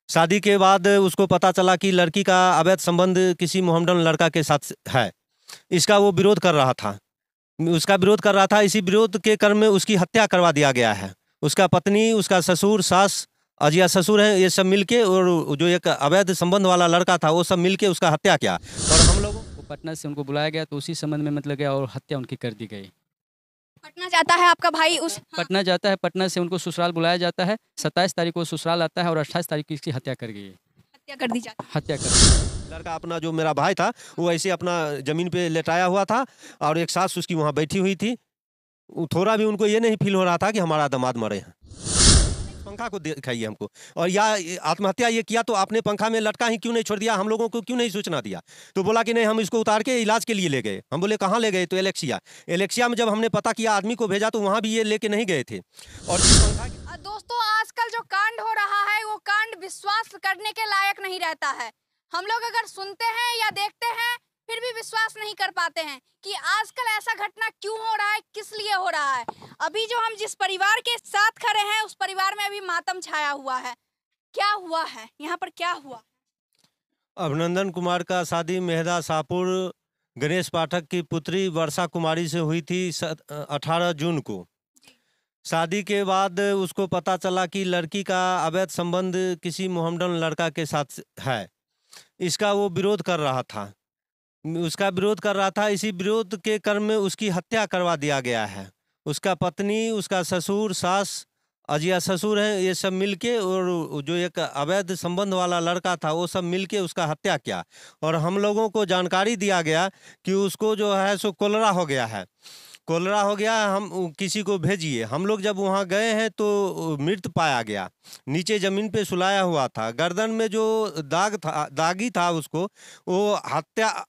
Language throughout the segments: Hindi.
शादी के बाद उसको पता चला कि लड़की का अवैध संबंध किसी मोहम्मडन लड़का के साथ है। इसका वो विरोध कर रहा था। उसका विरोध कर रहा था, इसी विरोध के क्रम में उसकी हत्या करवा दिया गया है। उसका पत्नी, उसका ससुर, सास, अजिया ससुर हैं, ये सब मिलके, और जो एक अवैध संबंध वाला लड़का था वो सब मिलके उसका हत्या किया। और हम लोगों वो पटना से उनको बुलाया गया तो उसी संबंध में मतलब गया और हत्या उनकी कर दी गई। पटना जाता है आपका भाई उस पटना जाता है, पटना से उनको ससुराल बुलाया जाता है, 27 तारीख को ससुराल आता है और 28 तारीख को इसकी हत्या कर गई है। हत्या कर दी जाती हत्या कर लड़का अपना, जो मेरा भाई था, वो ऐसे अपना जमीन पे लेटाया हुआ था और एक सास उसकी वहाँ बैठी हुई थी। थोड़ा भी उनको ये नहीं फील हो रहा था कि हमारा दामाद मरे हैं। पंखा को दिखाइए हमको। और या आत्महत्या ये किया तो आपने पंखा में लटका ही क्यों नहीं छोड़ दिया, हम लोगों को क्यों नहीं सूचना दिया? तो बोला कि नहीं, हम इसको उतार के इलाज के लिए ले गए। हम बोले कहाँ ले गए? तो एलेक्सिया। एलेक्सिया में जब हमने पता किया, आदमी को भेजा, तो वहाँ भी ये लेके नहीं गए थे। और जिस पंखा दोस्तों, आजकल जो कांड हो रहा है वो कांड विश्वास करने के लायक नहीं रहता है। हम लोग अगर सुनते हैं या देखते हैं फिर भी विश्वास नहीं कर पाते हैं कि आजकल ऐसा घटना क्यों हो रहा है, किस लिए हो रहा है। अभी जो हम जिस परिवार के साथ खड़े हैं उस परिवार में अभी मातम छाया हुआ है। क्या हुआ है यहाँ पर, क्या हुआ? अभिनंदन कुमार का शादी मेहदा शाहपुर गणेश पाठक की पुत्री वर्षा कुमारी से हुई थी 18 जून को। शादी के बाद उसको पता चला कि लड़की का अवैध संबंध किसी मोहम्मडन लड़का के साथ है। इसका वो विरोध कर रहा था। इसी विरोध के क्रम में उसकी हत्या करवा दिया गया है। उसका पत्नी, उसका ससुर, सास, अजिया ससुर हैं, ये सब मिलके, और जो एक अवैध संबंध वाला लड़का था वो सब मिलके उसका हत्या किया। और हम लोगों को जानकारी दिया गया कि उसको जो है सो कोलरा हो गया है। हम किसी को भेजिए। हम लोग जब वहाँ गए हैं तो मृत पाया गया, नीचे ज़मीन पे सुलाया हुआ था। गर्दन में जो दागी था उसको, वो हत्या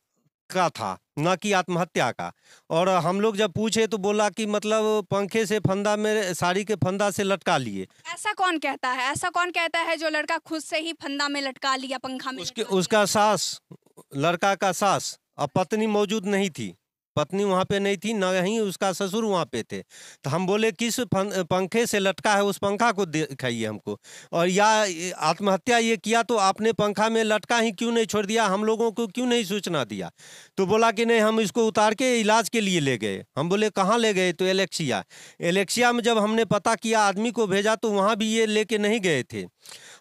का था, ना कि आत्महत्या का। और हम लोग जब पूछे तो बोला कि मतलब पंखे से फंदा, मेरे साड़ी के फंदा से लटका लिए। ऐसा कौन कहता है? ऐसा कौन कहता है जो लड़का खुद से ही फंदा में लटका लिया, पंखा में उसका सास, लड़का का सास। अब पत्नी मौजूद नहीं थी, पत्नी वहाँ पे नहीं थी, ना ही उसका ससुर वहाँ पे थे। तो हम बोले किस पंखे से लटका है, उस पंखा को दिखाइए हमको। और या आत्महत्या ये किया तो आपने पंखा में लटका ही क्यों नहीं छोड़ दिया, हम लोगों को क्यों नहीं सूचना दिया? तो बोला कि नहीं, हम इसको उतार के इलाज के लिए ले गए। हम बोले कहाँ ले गए? तो एलेक्सिया में जब हमने पता किया, आदमी को भेजा, तो वहाँ भी ये लेके नहीं गए थे।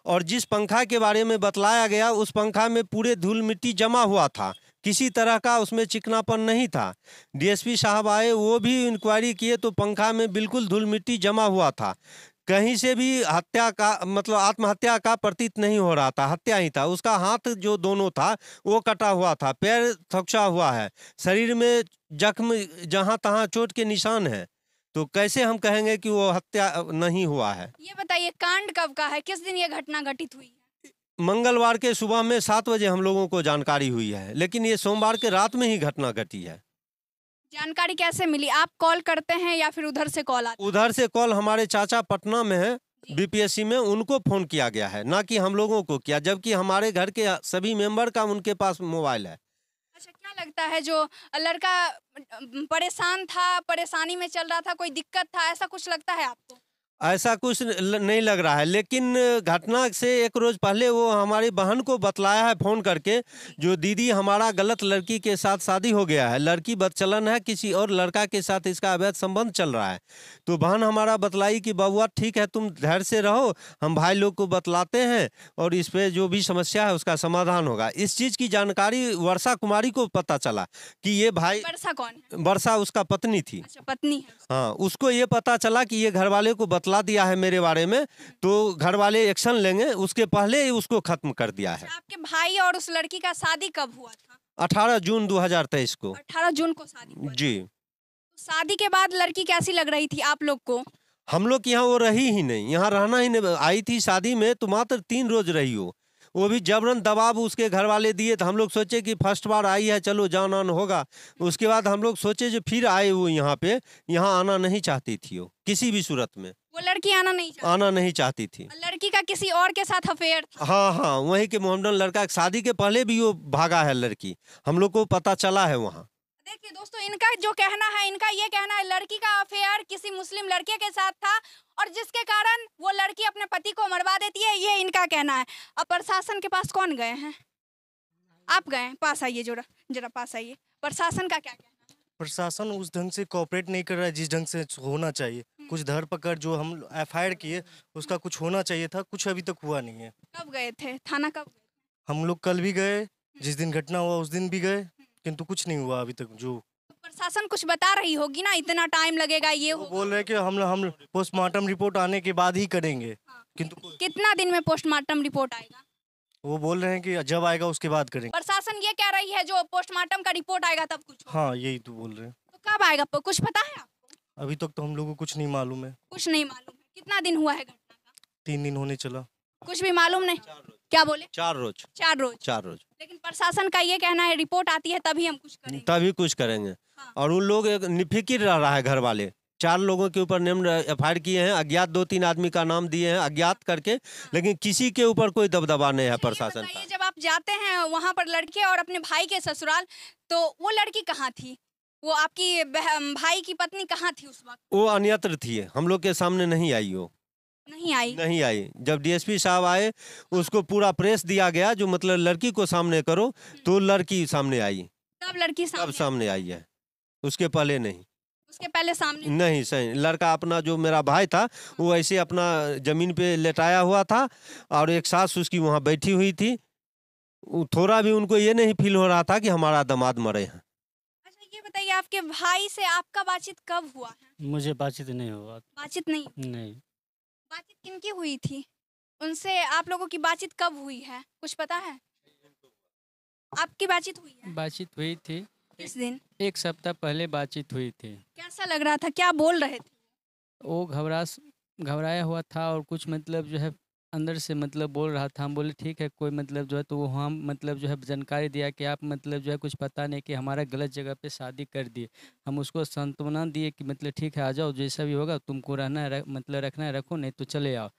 और जिस पंखा के बारे में बतलाया गया, उस पंखा में पूरे धूल मिट्टी जमा हुआ था, किसी तरह का उसमें चिकनापन नहीं था। डीएसपी साहब आए, वो भी इंक्वायरी किए तो पंखा में बिल्कुल धूल मिट्टी जमा हुआ था। कहीं से भी हत्या का मतलब आत्महत्या का प्रतीत नहीं हो रहा था, हत्या ही था। उसका हाथ जो दोनों था वो कटा हुआ था, पैर थक्सा हुआ है, शरीर में जख्म जहाँ तहाँ चोट के निशान है। तो कैसे हम कहेंगे कि वो हत्या नहीं हुआ है? ये बताइए, कांड कब का है, किस दिन ये घटना घटित हुई? मंगलवार के सुबह में 7 बजे हम लोगों को जानकारी हुई है, लेकिन ये सोमवार के रात में ही घटना घटी है। जानकारी कैसे मिली? आप कॉल करते हैं या फिर उधर से कॉल आता? उधर से कॉल, हमारे चाचा पटना में है, बीपीएससी में, उनको फोन किया गया है, ना कि हम लोगों को किया, जबकि हमारे घर के सभी मेंबर का उनके पास मोबाइल है। अच्छा, क्या लगता है जो लड़का परेशान था, परेशानी में चल रहा था, कोई दिक्कत था, ऐसा कुछ लगता है आपको? ऐसा कुछ नहीं लग रहा है, लेकिन घटना से एक रोज पहले वो हमारी बहन को बतलाया है फ़ोन करके, जो दीदी हमारा गलत लड़की के साथ शादी हो गया है, लड़की बदचलन है, किसी और लड़का के साथ इसका अवैध संबंध चल रहा है। तो बहन हमारा बतलाई कि बबुआ ठीक है, तुम धैर्य से रहो, हम भाई लोग को बतलाते हैं और इस पर जो भी समस्या है उसका समाधान होगा। इस चीज़ की जानकारी वर्षा कुमारी को पता चला कि ये भाई, वर्षा कौन है? वर्षा उसका पत्नी थी। अच्छा, पत्नी है। हाँ, उसको ये पता चला कि ये घर वाले को बतला दिया है मेरे बारे में, तो घर वाले एक्शन लेंगे, उसके पहले ही उसको खत्म कर दिया है। आपके भाई और उस लड़की का शादी कब हुआ था? 18 जून 2023 को। 18 जून को शादी हुआ? जी। शादी के बाद लड़की कैसी लग रही थी आप लोग को? हम लोग यहाँ वो रही ही नहीं, यहाँ रहना ही नहीं। आई थी शादी में तो मात्र 3 रोज रही हो, वो भी जबरन दबाव उसके घर वाले दिए। तो हम लोग सोचे कि फर्स्ट बार आई है, चलो जान आन होगा। उसके बाद हम लोग सोचे जो फिर आए वो यहाँ पे, यहाँ आना नहीं चाहती थी वो किसी भी सूरत में। वो लड़की आना नहीं चाहती थी। लड़की का किसी और के साथ अफेयर था? हाँ, वहीं के मोहम्मदन लड़का, शादी के पहले भी वो भागा है लड़की, हम लोग को पता चला है वहाँ। देखिए दोस्तों, इनका जो कहना है, इनका ये कहना है लड़की का अफेयर किसी मुस्लिम लड़के के साथ था और जिसके कारण वो लड़की अपने पति को मरवा देती है, ये इनका कहना है। अब प्रशासन के पास कौन गए हैं? आप गए हैं? पास आइए, जरा जरा पास आइए। प्रशासन का क्या कहना है? प्रशासन उस ढंग से कोऑपरेट नहीं कर रहा है जिस ढंग से होना चाहिए। कुछ धरपकड़ जो हम एफआईआर किए उसका कुछ होना चाहिए था, कुछ अभी तक हुआ नहीं है। कब गए थे थाना? कब गए? हम लोग कल भी गए, जिस दिन घटना हुआ उस दिन भी गए, किंतु कुछ नहीं हुआ अभी तक। जो तो प्रशासन कुछ बता रही होगी ना, इतना टाइम लगेगा, ये वो होगा। बोल रहे हैं कि हम पोस्टमार्टम रिपोर्ट आने के बाद ही करेंगे, किंतु कितना दिन में पोस्टमार्टम रिपोर्ट आएगा? वो बोल रहे हैं कि जब आएगा उसके बाद करेंगे। प्रशासन ये कह रही है जो पोस्टमार्टम का रिपोर्ट आएगा तब कुछ होगा। हाँ, यही तो बोल रहे हैं। तो कब आएगा? कुछ पता है आपको? अभी तक तो हम लोगों को कुछ नहीं मालूम है। कुछ नहीं मालूम है। कितना दिन हुआ है घटना का? 3 दिन होने चला। कुछ भी मालूम नहीं। क्या बोले? 4 रोज 4 रोज। 4 रोज लेकिन प्रशासन का ये कहना है रिपोर्ट आती है तभी हम कुछ करेंगे। तभी कुछ करेंगे। हाँ। और उन लोग एक निफिकिर रह रहा है घर वाले। 4 लोगों के ऊपर नेम एफआईआर किए हैं, अज्ञात 2-3 आदमी का नाम दिए हैं अज्ञात करके, लेकिन किसी के ऊपर कोई दबदबा नहीं है अच्छा, ये प्रशासन बताइए, का। जब आप जाते हैं वहाँ पर लड़के और अपने भाई के ससुराल, तो वो लड़की कहाँ थी? वो आपकी भाई की पत्नी कहाँ थी उस वक्त? वो अन्यत्र थी, हम लोग के सामने नहीं आई। वो नहीं आई। नहीं आई। जब डीएसपी साहब आए उसको पूरा प्रेस दिया गया, जो मतलब लड़की को सामने करो, तो लड़की सामने आई। तब लड़की तब सामने सामने आई है, उसके पहले नहीं। उसके पहले सामने नहीं, सही लड़का अपना जो मेरा भाई था वो ऐसे अपना जमीन पे लेटाया हुआ था और एक सास उसकी वहाँ बैठी हुई थी। थोड़ा भी उनको ये नहीं फील हो रहा था कि हमारा दामाद मरे हैं। अच्छा, ये बताइए आपके भाई से आपका बातचीत कब हुआ है? मुझे बातचीत नहीं हुआ। बातचीत नहीं। नहीं, बातचीत किनकी हुई थी? उनसे आप लोगों की बातचीत कब हुई है? कुछ पता है? आपकी बातचीत हुई है? बातचीत हुई थी, किस दिन? 1 सप्ताह पहले बातचीत हुई थी। कैसा लग रहा था? क्या बोल रहे थे? वो घबराया हुआ था और कुछ मतलब जो है अंदर से मतलब बोल रहा था। हम बोले ठीक है कोई मतलब जो है, तो वो हम मतलब जो है जानकारी दिया कि आप मतलब जो है कुछ पता नहीं कि हमारा गलत जगह पे शादी कर दिए। हम उसको सांत्वना दिए कि मतलब ठीक है आ जाओ, जैसा भी होगा तुमको रहना है मतलब रखना है रखो, नहीं तो चले आओ।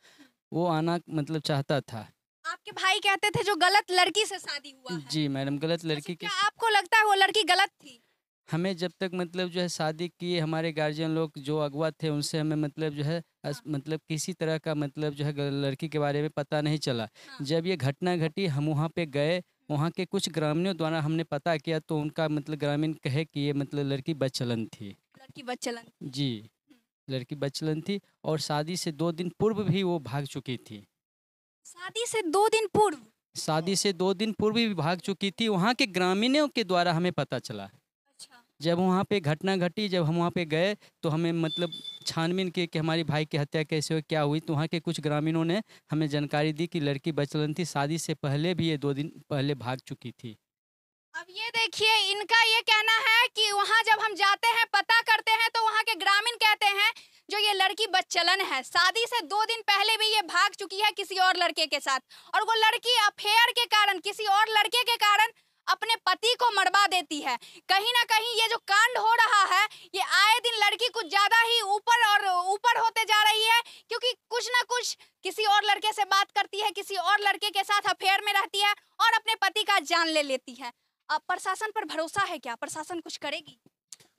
वो आना मतलब चाहता था। आपके भाई कहते थे जो गलत लड़की से शादी हुआ है। जी मैडम, गलत अच्छा, लड़की के क्या आपको लगता है वो लड़की गलत थी? हमें जब तक मतलब जो है शादी किए हमारे गार्जियन लोग जो अगवा थे उनसे हमें मतलब जो है मतलब किसी तरह का मतलब जो है लड़की के बारे में पता नहीं चला। हाँ। जब ये घटना घटी हम वहाँ पे गए, वहाँ के कुछ ग्रामीणों द्वारा हमने पता किया तो उनका मतलब ग्रामीण कहे कि ये मतलब लड़की बदचलन थी। लड़की बदचलन। जी, लड़की बदचलन थी और शादी से 2 दिन पूर्व भी वो भाग चुकी थी। शादी से 2 दिन पूर्व? शादी से 2 दिन पूर्व भी भाग चुकी थी, वहाँ के ग्रामीणों के द्वारा हमें पता चला। अच्छा। जब वहाँ पे घटना घटी, जब हम वहाँ पे गए तो हमें मतलब छानबीन की कि हमारी भाई की हत्या कैसे हुई, क्या हुई, तो वहाँ के कुछ ग्रामीणों ने हमें जानकारी दी कि लड़की बदचलन थी, शादी से पहले भी ये 2 दिन पहले भाग चुकी थी। अब ये देखिए, इनका ये कहना है कि वहाँ जब हम जाते हैं पता करते हैं तो वहाँ के ग्रामीण कहते हैं जो ये लड़की बदचलन है, शादी से 2 दिन पहले भी ये भाग चुकी है किसी और लड़के के साथ, और वो लड़की अफेयर के कारण, किसी और लड़के के कारण अपने पति को मरवा देती है। कहीं ना कहीं ये जो कांड हो रहा है, ये आए दिन लड़की कुछ ज्यादा ही ऊपर और ऊपर होते जा रही है, क्योंकि कुछ ना कुछ किसी और लड़के से बात करती है, किसी और लड़के के साथ अफेयर में रहती है और अपने पति का जान ले लेती है। अब प्रशासन पर भरोसा है क्या? प्रशासन कुछ करेगी?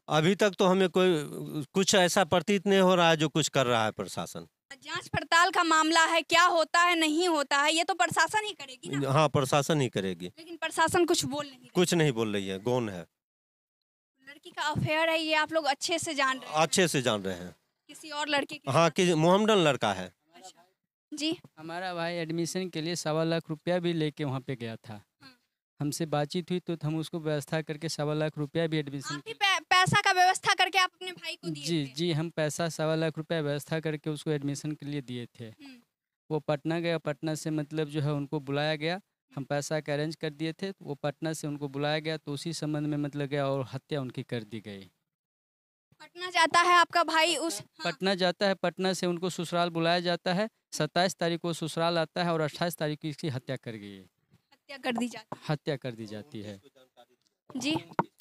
अभी तक तो हमें कोई कुछ ऐसा प्रतीत नहीं हो रहा है जो कुछ कर रहा है प्रशासन। जांच पड़ताल का मामला है, क्या होता है नहीं होता है ये तो प्रशासन ही करेगी ना। हाँ, प्रशासन ही करेगी। लेकिन प्रशासन कुछ बोल नहीं रही। कुछ नहीं बोल रही है, गौन है। लड़की का अफेयर है, ये आप लोग अच्छे से जान रहे हैं। अच्छे से जान रहे हैं। किसी और लड़के के हाँ, साथ। कि मोहम्मदन लड़का है। अच्छा। जी। हमारा भाई एडमिशन के लिए 1.25 लाख रुपया भी लेके वहाँ पे गया था। हाँ। हमसे बातचीत हुई तो हम उसको व्यवस्था करके 1.25 लाख रुपया भी एडमिशन आप ही पैसा का व्यवस्था करके आप अपने भाई को दिए जी थे? जी, हम पैसा 1.25 लाख रुपया व्यवस्था करके उसको एडमिशन के लिए दिए थे। वो पटना गया, पटना से मतलब जो है उनको बुलाया गया, हम पैसा का अरेंज कर दिए थे, वो पटना से उनको बुलाया गया तो उसी संबंध में मतलब गया और हत्या उनकी कर दी गई। पटना जाता है आपका भाई उस हाँ। पटना जाता है, पटना से उनको ससुराल बुलाया जाता है, 27 तारीख को ससुराल आता है और 28 तारीख को इसकी हत्या कर गई है। हत्या कर दी जाती हत्या कर दी जाती है। है। जी।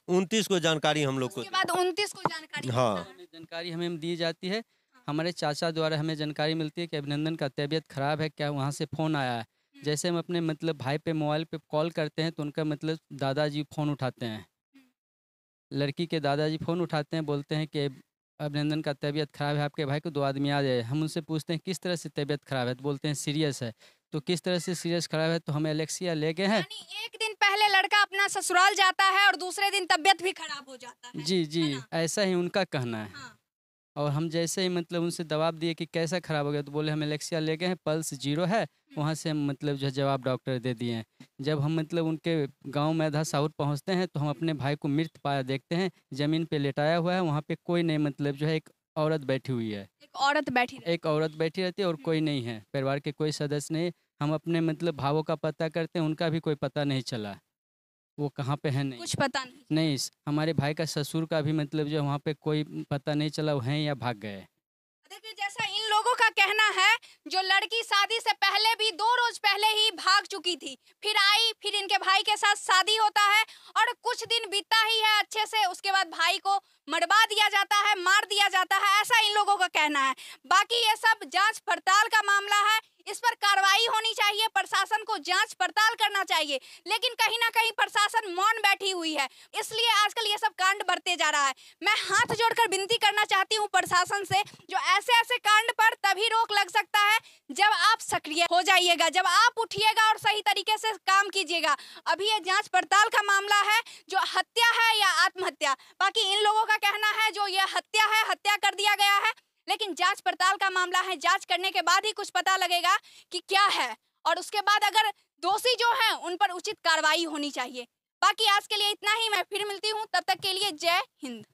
29 को जानकारी हम लोग को। उसके बाद 29 को जानकारी हाँ। मिलता है। जानकारी हमें दी जाती है, हमारे चाचा द्वारा हमें जानकारी मिलती है कि अभिनंदन का तबीयत खराब है, क्या वहाँ से फ़ोन आया है। जैसे हम अपने मतलब भाई पे मोबाइल पे कॉल करते हैं तो उनका मतलब दादाजी फ़ोन उठाते हैं। लड़की के दादाजी फ़ोन उठाते हैं, बोलते हैं कि अभिनंदन का तबीयत ख़राब है, आपके भाई को 2 आदमी आ जाए। हम उनसे पूछते हैं किस तरह से तबीयत ख़राब है? तो बोलते हैं सीरियस है। तो किस तरह से सीरियस ख़राब है? तो हम एलेक्सिया ले गए हैं। यानी एक दिन पहले लड़का अपना ससुराल जाता है और दूसरे दिन तबीयत भी खराब हो जाता है जी, जी, ना? ऐसा ही उनका कहना है। हाँ। और हम जैसे ही मतलब उनसे दबाव दिए कि कैसा ख़राब हो गया? तो बोले हम एलेक्सिया ले गए हैं, पल्स 0 है। वहाँ से हम मतलब जो है जवाब डॉक्टर दे दिए हैं। जब हम मतलब उनके गाँव मैधा साउथ पहुँचते हैं, तो हम अपने भाई को मृत पाया देखते हैं, ज़मीन पे लेटाया हुआ है, वहाँ पे कोई नहीं, मतलब जो है एक औरत बैठी हुई है। एक औरत बैठी रहती एक औरत बैठी रहती है और कोई नहीं है, परिवार के कोई सदस्य नहीं। हम अपने मतलब भावों का पता करते हैं, उनका भी कोई पता नहीं चला, वो कहाँ पे है नहीं। कुछ पता नहीं। नहीं, हमारे भाई का ससुर का भी मतलब जो है वहाँ पे कोई पता नहीं चला, वो हैं या भाग गए। देखिए जैसा इन लोगों का कहना है, जो लड़की शादी से पहले भी 2 रोज पहले ही भाग चुकी थी, फिर आई, फिर इनके भाई के साथ शादी होता है और कुछ दिन बीतता ही है अच्छे से, उसके बाद भाई को मरवा दिया जाता है, मार दिया जाता है, ऐसा इन लोगों का कहना है। बाकी ये सब जांच पड़ताल का मामला है, इस पर कार्रवाई होनी चाहिए, प्रशासन को जांच पड़ताल करना चाहिए, लेकिन कहीं ना कहीं प्रशासन मौन बैठी हुई है, इसलिए आजकल ये सब कांड बढ़ते जा रहा है। मैं हाथ जोड़कर विनती करना चाहती हूँ प्रशासन से, जो ऐसे ऐसे कांड पर तभी रोक लग सकता है जब आप सक्रिय हो जाइएगा, जब आप उठिएगा और सही तरीके से काम कीजिएगा। अभी ये जांच पड़ताल का मामला है, जो हत्या है या आत्महत्या, बाकी इन लोगों का कहना है जो ये हत्या है, हत्या कर दिया गया है, लेकिन जांच पड़ताल का मामला है, जांच करने के बाद ही कुछ पता लगेगा कि क्या है, और उसके बाद अगर दोषी जो हैं उन पर उचित कार्रवाई होनी चाहिए। बाकी आज के लिए इतना ही, मैं फिर मिलती हूँ, तब तक के लिए जय हिंद।